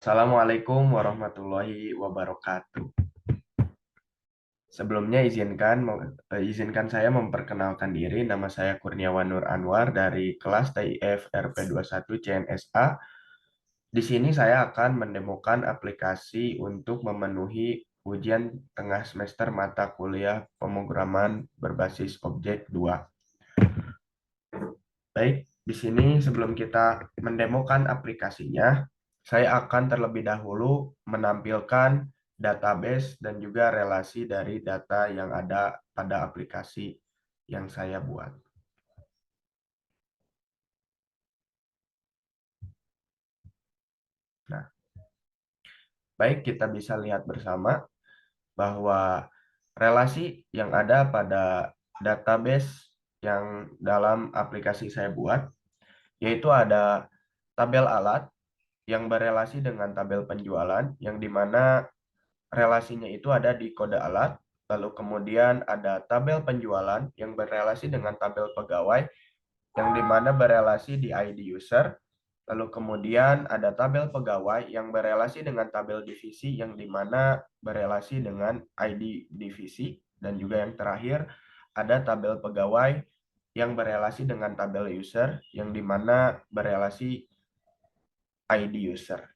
Assalamualaikum warahmatullahi wabarakatuh. Sebelumnya izinkan saya memperkenalkan diri. Nama saya Kurniawan Nur Anwar dari kelas TIF RP21 CNSA. Di sini saya akan mendemokan aplikasi untuk memenuhi ujian tengah semester mata kuliah pemrograman berbasis objek 2. Baik, di sini sebelum kita mendemokan aplikasinya, saya akan terlebih dahulu menampilkan database dan juga relasi dari data yang ada pada aplikasi yang saya buat. Nah, baik kita bisa lihat bersama bahwa relasi yang ada pada database yang dalam aplikasi saya buat, yaitu ada tabel alat yang berelasi dengan tabel penjualan, yang dimana relasinya itu ada di kode alat, lalu kemudian ada tabel penjualan yang berelasi dengan tabel pegawai, yang dimana berelasi di ID user, lalu kemudian ada tabel pegawai yang berelasi dengan tabel divisi, yang dimana berelasi dengan ID divisi, dan juga yang terakhir ada tabel pegawai yang berelasi dengan tabel user, yang dimana berelasi ID user.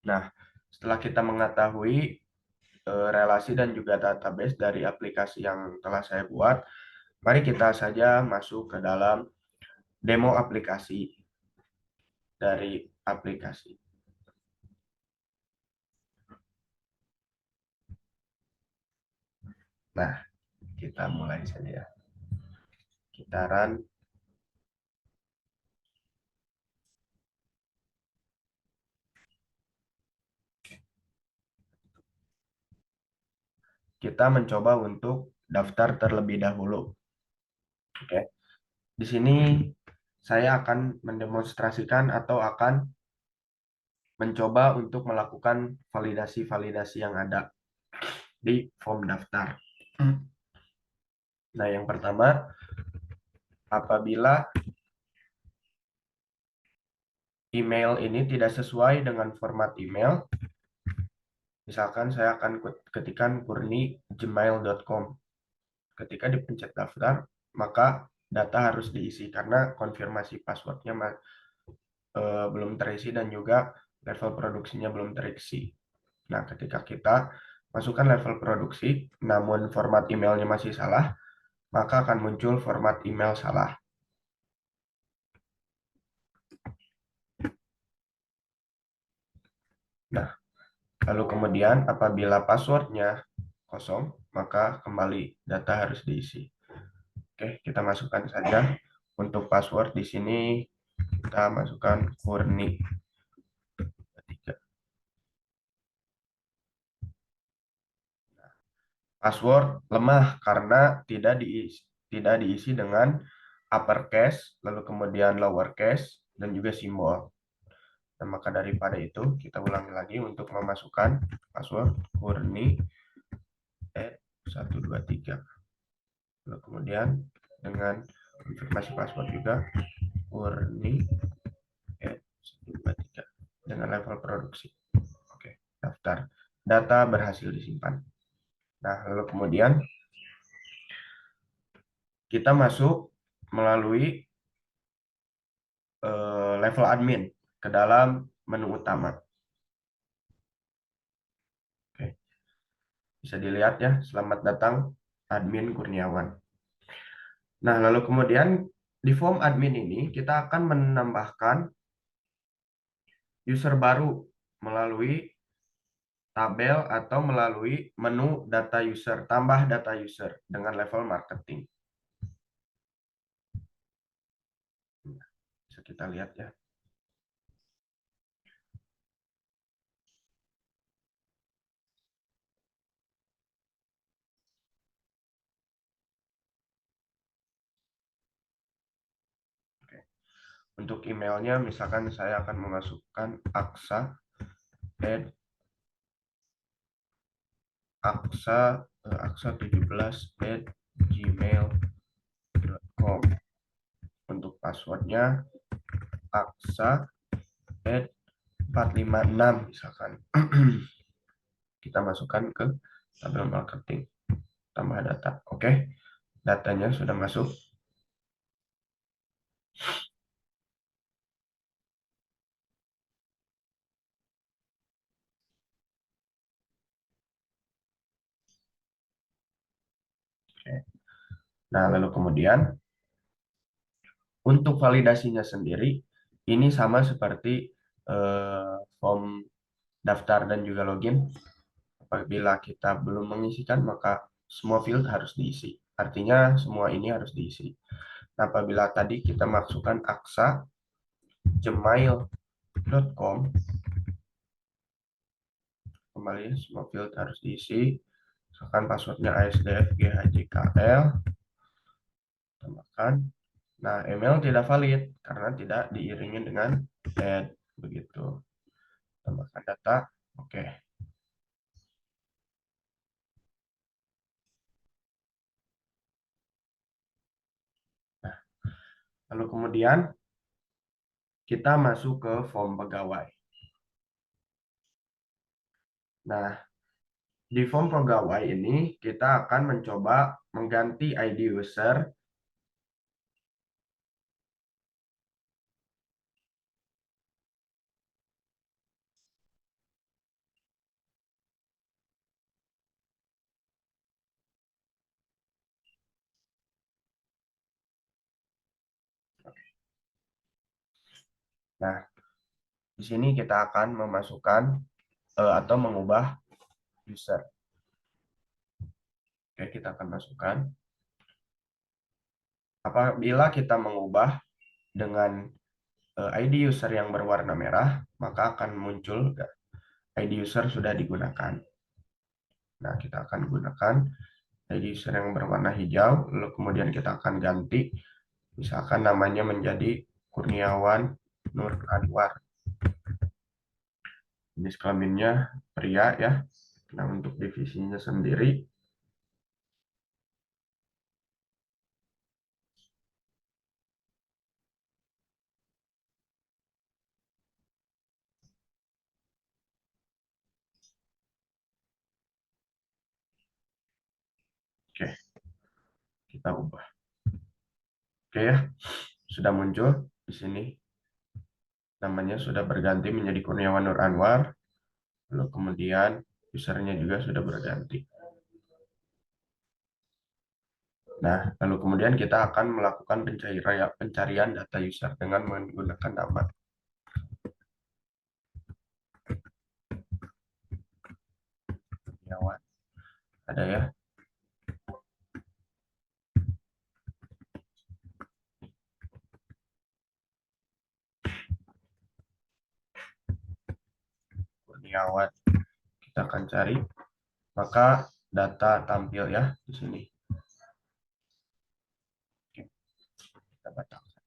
Nah, setelah kita mengetahui relasi dan juga database dari aplikasi yang telah saya buat, mari kita saja masuk ke dalam demo aplikasi dari aplikasi. Nah, kita mulai saja. Kita run. Kita mencoba untuk daftar terlebih dahulu. Oke. Di sini saya akan mendemonstrasikan atau akan mencoba untuk melakukan validasi-validasi yang ada di form daftar. Nah, yang pertama, apabila email ini tidak sesuai dengan format email, misalkan saya akan ketikkan kurni@gmail.com. Ketika dipencet daftar, maka data harus diisi karena konfirmasi passwordnya belum terisi dan juga level produksinya belum terisi. Nah, ketika kita masukkan level produksi, namun format emailnya masih salah, maka akan muncul format email salah. Nah, lalu kemudian apabila passwordnya kosong, maka kembali data harus diisi. Oke, kita masukkan saja. Untuk password di sini kita masukkan Kurni. Password lemah karena tidak diisi dengan uppercase, lalu kemudian lowercase, dan juga simbol. Dan maka daripada itu, kita ulangi lagi untuk memasukkan password Kurni 123. Lalu kemudian dengan konfirmasi password juga Kurni 123 dengan level produksi. Oke, daftar. Data berhasil disimpan. Nah, lalu kemudian kita masuk melalui level admin ke dalam menu utama. Oke. Bisa dilihat ya, selamat datang admin Kurniawan. Nah, lalu kemudian di form admin ini kita akan menambahkan user baru melalui tabel atau melalui menu data user, tambah data user dengan level marketing. Bisa kita lihat ya. Untuk emailnya, misalkan saya akan memasukkan aksa17@gmail.com. Untuk passwordnya aksa at 456 misalkan. Kita masukkan ke tabel marketing, tambah data. Oke, datanya sudah masuk. Oke. Nah, lalu kemudian untuk validasinya sendiri, ini sama seperti form daftar dan juga login. Apabila kita belum mengisikan, maka semua field harus diisi. Artinya semua ini harus diisi. Nah, apabila tadi kita masukkan aksa gmail.com, kembali semua field harus diisi. Misalkan passwordnya ASDFGHJKL, tambahkan. Nah, email tidak valid karena tidak diiringi dengan add, begitu. Tambahkan data, oke. Nah, lalu kemudian kita masuk ke form pegawai. Nah, di form pegawai ini kita akan mencoba mengganti ID user. Nah, di sini kita akan memasukkan atau mengubah user. Oke, kita akan masukkan. Apabila kita mengubah dengan ID user yang berwarna merah, maka akan muncul ID user sudah digunakan. Nah, kita akan gunakan ID user yang berwarna hijau, lalu kemudian kita akan ganti, misalkan namanya menjadi Kurniawan Nur Anwar. Jenis kelaminnya pria ya. Nah, untuk divisinya sendiri, oke, kita ubah. Oke ya, sudah muncul di sini. Namanya sudah berganti menjadi Kurniawan Nur Anwar. Lalu kemudian usernya juga sudah berganti. Nah, lalu kemudian kita akan melakukan pencarian data user dengan menggunakan nama. Kurniawan. Ada ya. Kurniawan. Kita akan cari. Maka data tampil ya di sini. Oke, kita batalkan.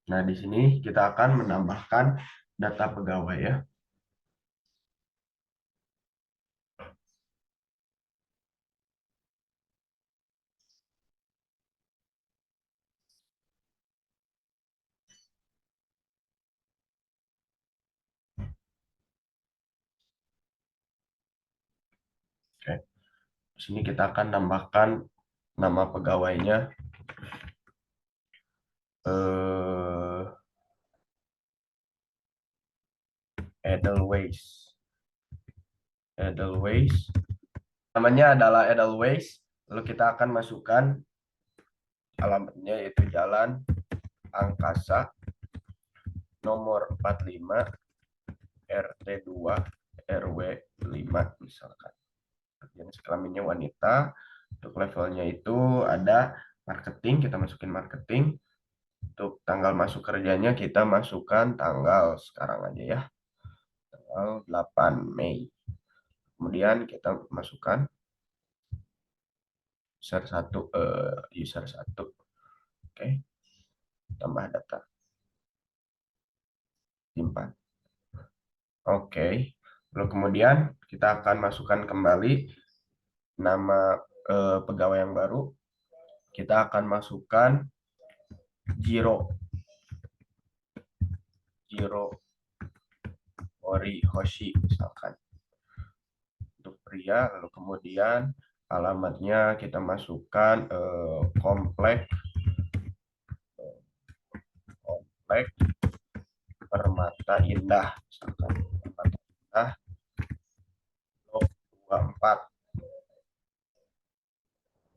Nah, di sini kita akan menambahkan data pegawai ya. Oke. Di sini kita akan tambahkan nama pegawainya Edelweiss. Edelweiss. Namanya adalah Edelweiss. Lalu kita akan masukkan alamatnya yaitu Jalan Angkasa nomor 45 RT 2 RW 5 misalkan. Jenis kelaminnya wanita. Untuk levelnya itu ada marketing, kita masukin marketing. Untuk tanggal masuk kerjanya kita masukkan tanggal sekarang aja ya. Tanggal 8 Mei. Kemudian kita masukkan user 1. Oke, tambah data, simpan. Oke, lalu kemudian kita akan masukkan kembali nama pegawai yang baru. Kita akan masukkan Jiro, Hoshi misalkan untuk pria. Lalu kemudian alamatnya kita masukkan komplek Permata Indah misalkan, Permata Indah blok 24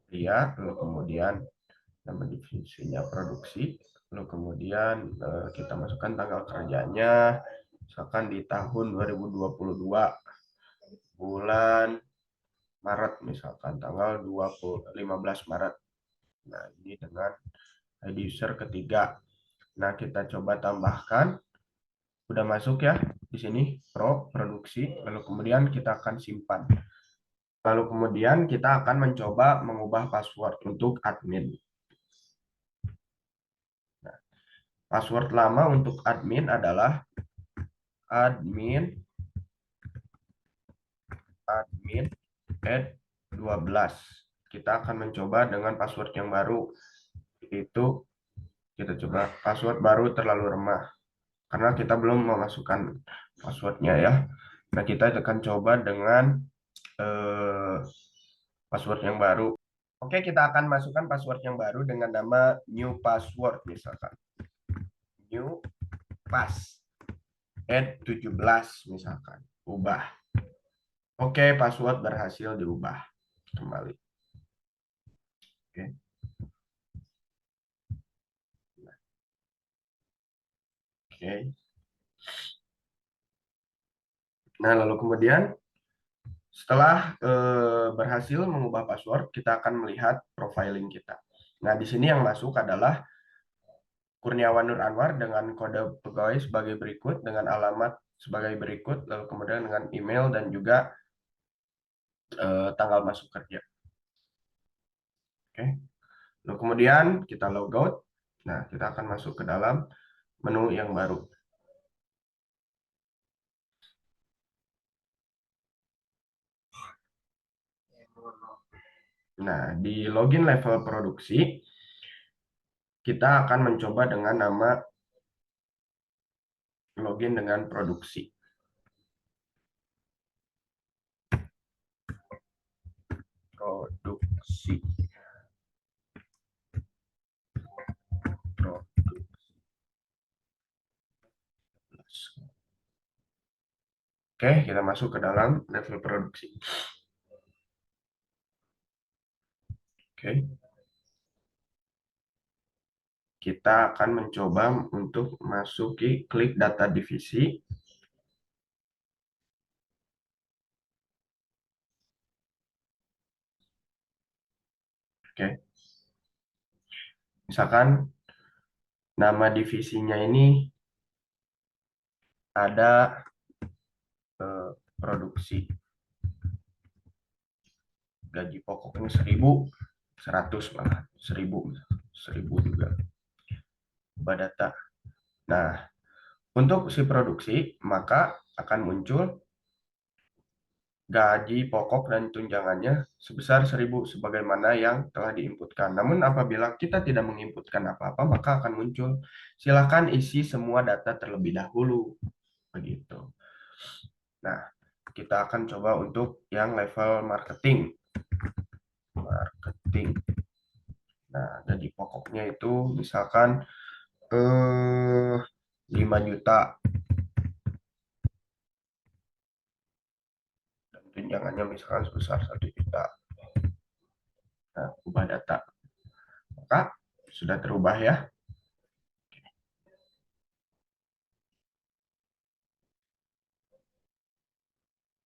pria. Lalu kemudian nama divisinya produksi. Lalu kemudian kita masukkan tanggal kerjanya misalkan di tahun 2022 bulan Maret, misalkan tanggal 15 Maret. Nah, ini dengan ID user ketiga. Nah, kita coba tambahkan. Udah masuk ya di sini produksi. Lalu kemudian kita akan simpan. Lalu kemudian kita akan mencoba mengubah password untuk admin. Nah, password lama untuk admin adalah admin add 12. Kita akan mencoba dengan password yang baru. Itu kita coba password baru terlalu remah. Karena kita belum memasukkan passwordnya ya. Nah, kita akan coba dengan password yang baru. Oke, kita akan masukkan password yang baru dengan nama new password misalkan. New pass add 17 misalkan. Ubah. Oke, password berhasil diubah kembali. Oke. Oke. Nah, lalu kemudian setelah berhasil mengubah password, kita akan melihat profiling kita. Nah, di sini yang masuk adalah Kurniawan Nur Anwar dengan kode pegawai sebagai berikut, dengan alamat sebagai berikut, lalu kemudian dengan email dan juga tanggal masuk kerja. Oke. Lalu kemudian kita logout. Nah, kita akan masuk ke dalam menu yang baru. Nah, di login level produksi, kita akan mencoba dengan nama login dengan produksi. Produksi. Oke, kita masuk ke dalam level produksi. Oke. Kita akan mencoba untuk masuki klik data divisi. Oke. Misalkan nama divisinya ini ada produksi. Gaji pokoknya 1.000, 100 malah 1.000 juga. Ubah data. Nah, untuk si produksi maka akan muncul gaji pokok dan tunjangannya sebesar 1.000 sebagaimana yang telah diinputkan. Namun apabila kita tidak menginputkan apa-apa, maka akan muncul silakan isi semua data terlebih dahulu. Begitu. Nah, kita akan coba untuk yang level marketing. Nah, gaji pokoknya itu misalkan 5 juta. Dan tunjangannya misalkan sebesar 1 juta. Nah, ubah data. Maka sudah terubah ya.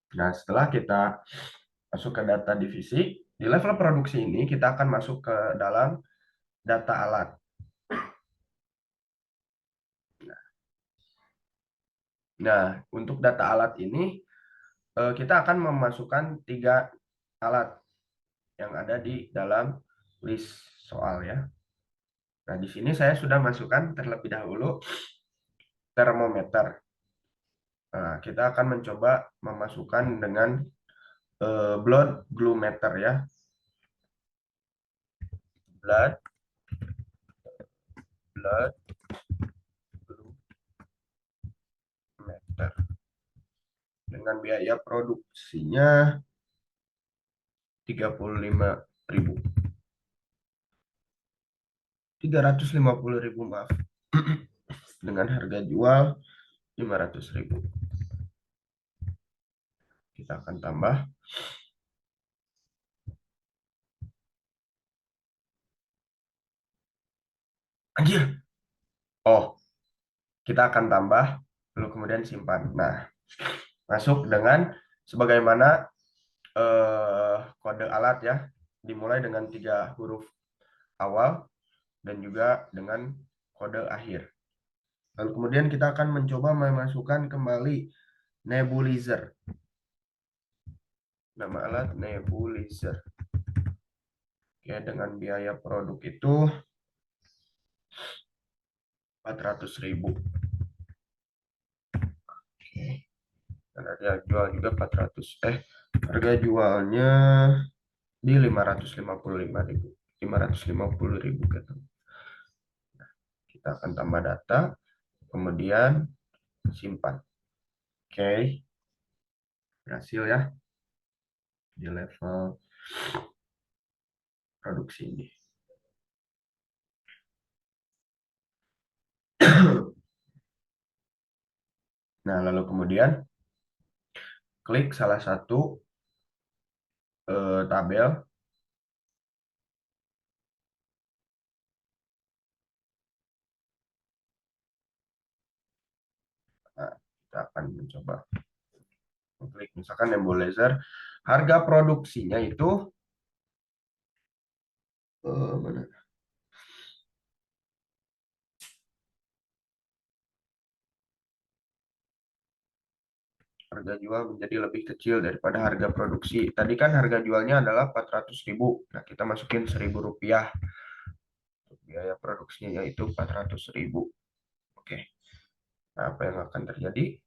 Nah, setelah kita masuk ke data divisi, di level produksi ini kita akan masuk ke dalam data alat. Nah, untuk data alat ini kita akan memasukkan 3 alat. yang ada di dalam list soal ya. Nah, di sini saya sudah masukkan terlebih dahulu termometer. Nah, kita akan mencoba memasukkan dengan blood glumeter ya. Blood blood glumeter dengan biaya produksinya 35.000. 350.000, maaf. Dengan harga jual 500.000. Kita akan tambah. Anjir. Oh, kita akan tambah, lalu kemudian simpan. Nah, masuk dengan sebagaimana kode alat ya, dimulai dengan 3 huruf awal dan juga dengan kode akhir. Lalu kemudian kita akan mencoba memasukkan kembali nebulizer. Nama alat nebulizer. Oke, dengan biaya produk itu 400.000. Oke. Dan harga jual juga 400. Harga jualnya di 555.000. 550.000 gitu. Kita akan tambah data, kemudian simpan. Oke. Berhasil ya di level produksi ini. Nah, lalu kemudian klik salah satu tabel. Nah, kita akan mencoba klik misalkan nebulizer. Harga produksinya itu mana? Harga jual menjadi lebih kecil daripada harga produksi. Tadi kan harga jualnya adalah 400.000. Nah, kita masukin 1.000 rupiah. Biaya produksinya yaitu 400.000. Oke. Nah, apa yang akan terjadi?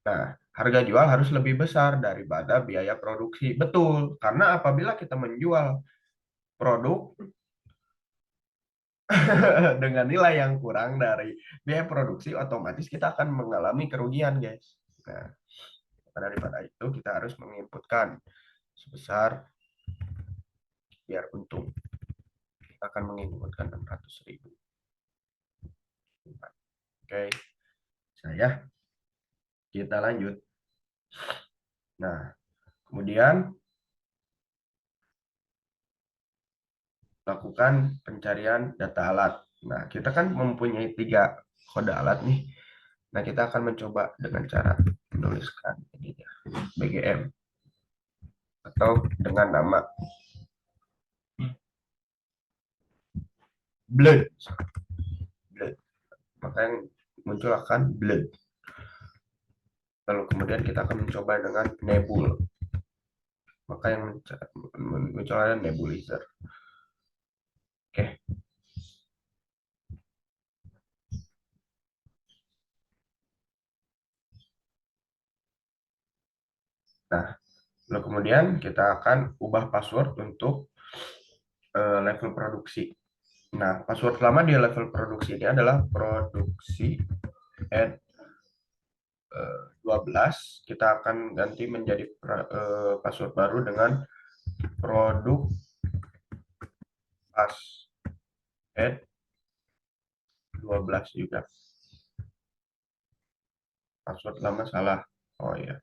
Nah, harga jual harus lebih besar daripada biaya produksi. Betul, karena apabila kita menjual produk dengan nilai yang kurang dari biaya produksi, otomatis kita akan mengalami kerugian, guys. Nah, daripada itu kita harus menginputkan sebesar biar untung. Kita akan menginputkan 600.000. Oke, saya kita lanjut. Nah, kemudian lakukan pencarian data alat. Nah, kita kan mempunyai 3 kode alat nih. Nah, kita akan mencoba dengan cara menuliskan ini ya, BGM atau dengan nama blood. Blood. Maka yang muncul akan blood. Lalu kemudian kita akan mencoba dengan nebul. Maka yang muncul adalah nebulizer. Oke. Nah, lalu kemudian kita akan ubah password untuk level produksi. Nah, password lama di level produksi ini adalah produksi at 12. Kita akan ganti menjadi password baru dengan produk pas at 12 juga. Password lama salah. Oh ya.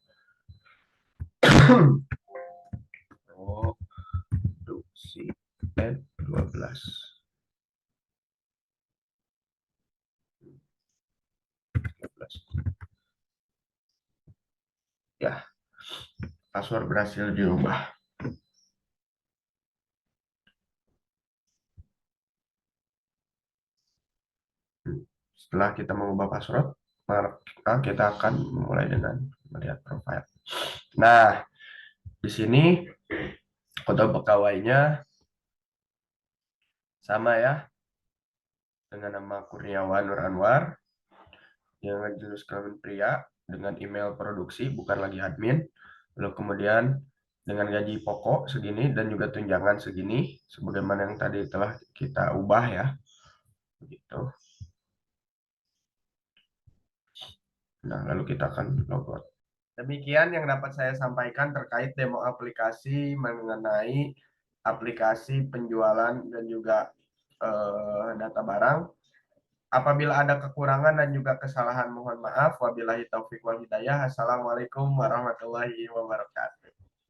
Produksi at 12. Ya, password berhasil diubah. Setelah kita mengubah password, maka kita akan memulai dengan melihat profile. Nah, di sini Kode pegawainya sama ya, dengan nama Kurniawan Nur Anwar, dengan jenis kelamin pria, dengan email produksi, bukan lagi admin. Lalu kemudian dengan gaji pokok segini dan juga tunjangan segini, sebagaimana yang tadi telah kita ubah ya, begitu. Nah, lalu kita akan logout. Demikian yang dapat saya sampaikan terkait demo aplikasi mengenai aplikasi penjualan dan juga data barang. Apabila ada kekurangan dan juga kesalahan, mohon maaf. Wabillahi taufik wal hidayah. Assalamualaikum warahmatullahi wabarakatuh.